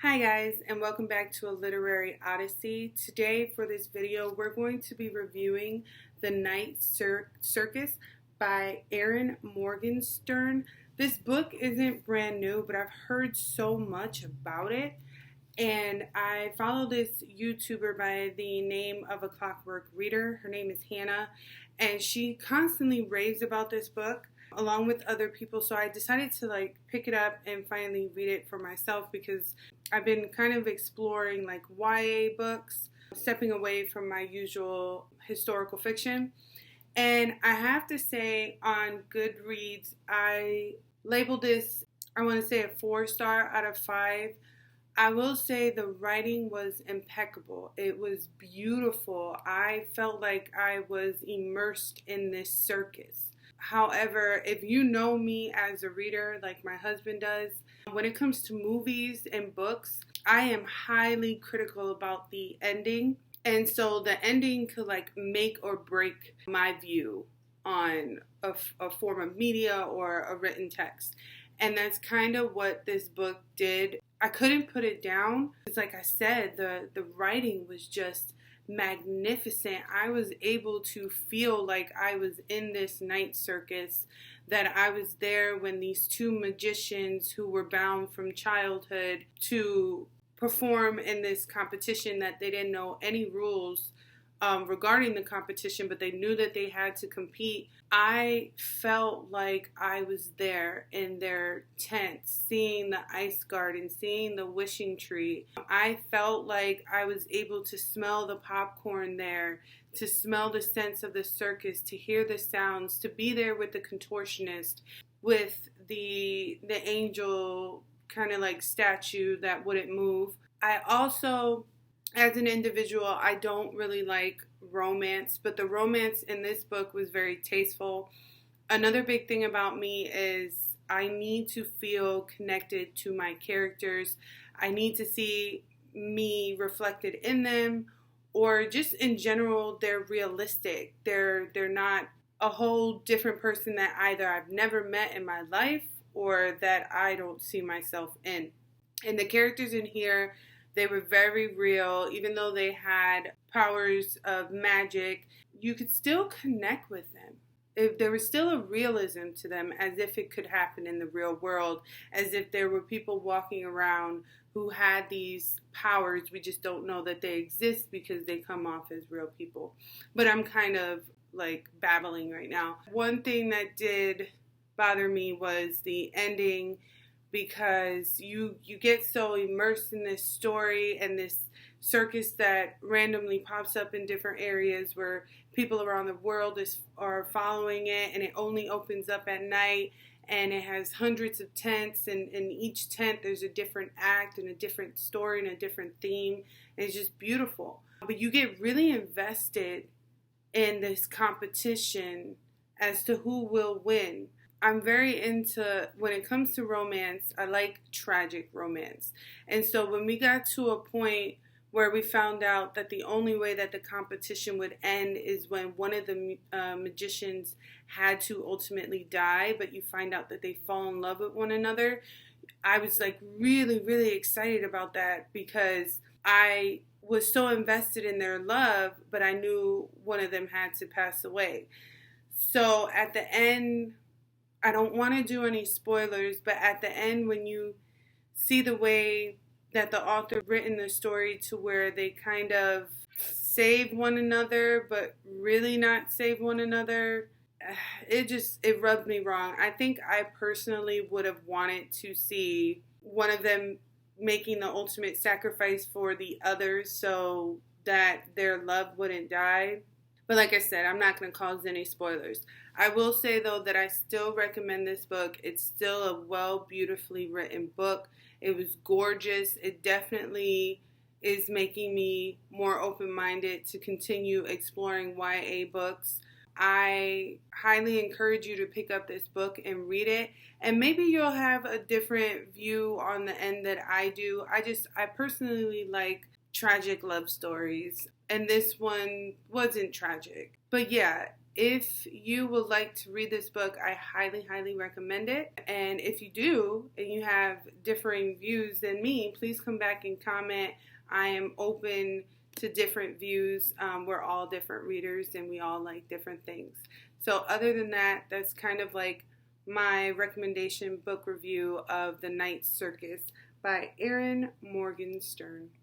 Hi guys, and welcome back to a literary odyssey. Today for this video we're going to be reviewing The Night Circus by Erin Morgenstern. This book isn't brand new, but I've heard so much about it, and I follow this YouTuber by the name of A Clockwork Reader. Her name is Hannah, and she constantly raves about this book along with other people, so I decided to pick it up and finally read it for myself because I've been kind of exploring YA books, stepping away from my usual historical fiction. And I have to say, on Goodreads, I labeled this, I want to say, a 4-star out of 5. I will say the writing was impeccable. It was beautiful. I felt like I was immersed in this circus. However, if you know me as a reader like my husband does, when it comes to movies and books, I am highly critical about the ending. And so the ending could make or break my view on a form of media or a written text. And that's kind of what this book did. I couldn't put it down. It's like I said, the writing was just magnificent. I was able to feel like I was in this night circus, that I was there when these two magicians who were bound from childhood to perform in this competition, that they didn't know any rules regarding the competition, but they knew that they had to compete. I felt like I was there in their tent, seeing the ice garden, seeing the wishing tree. I felt like I was able to smell the popcorn there, to smell the sense of the circus, to hear the sounds, to be there with the contortionist, with the angel kind of statue that wouldn't move. I also, as an individual, I don't really like romance, but the romance in this book was very tasteful. Another big thing about me is I need to feel connected to my characters. I need to see me reflected in them, or just in general, they're realistic. They're not a whole different person that either I've never met in my life or that I don't see myself in. And the characters in here, they were very real. Even though they had powers of magic, you could still connect with them. There was still a realism to them, as if it could happen in the real world, as if there were people walking around who had these powers. We just don't know that they exist because they come off as real people. But I'm kind of babbling right now. One thing that did bother me was the ending, because you get so immersed in this story and this circus that randomly pops up in different areas where people around the world are following it, and it only opens up at night, and it has hundreds of tents, and in each tent there's a different act and a different story and a different theme, and it's just beautiful. But you get really invested in this competition as to who will win. I'm very into, when it comes to romance, I like tragic romance. And so when we got to a point where we found out that the only way that the competition would end is when one of the magicians had to ultimately die, but you find out that they fall in love with one another, I was really, really excited about that, because I was so invested in their love, but I knew one of them had to pass away. So at the end, I don't want to do any spoilers, but at the end, when you see the way that the author written the story to where they kind of save one another, but really not save one another, it rubbed me wrong. I think I personally would have wanted to see one of them making the ultimate sacrifice for the others so that their love wouldn't die. But like I said, I'm not going to cause any spoilers. I will say, though, that I still recommend this book. It's still a beautifully written book. It was gorgeous. It definitely is making me more open-minded to continue exploring YA books. I highly encourage you to pick up this book and read it. And maybe you'll have a different view on the end that I do. I personally like tragic love stories, and this one wasn't tragic. But yeah, If you would like to read this book, I highly recommend it. And if you do, and you have differing views than me, please come back and comment. I am open to different views. We're all different readers and we all like different things. So other than that, that's kind of like my recommendation book review of The Night Circus by Erin Morgenstern.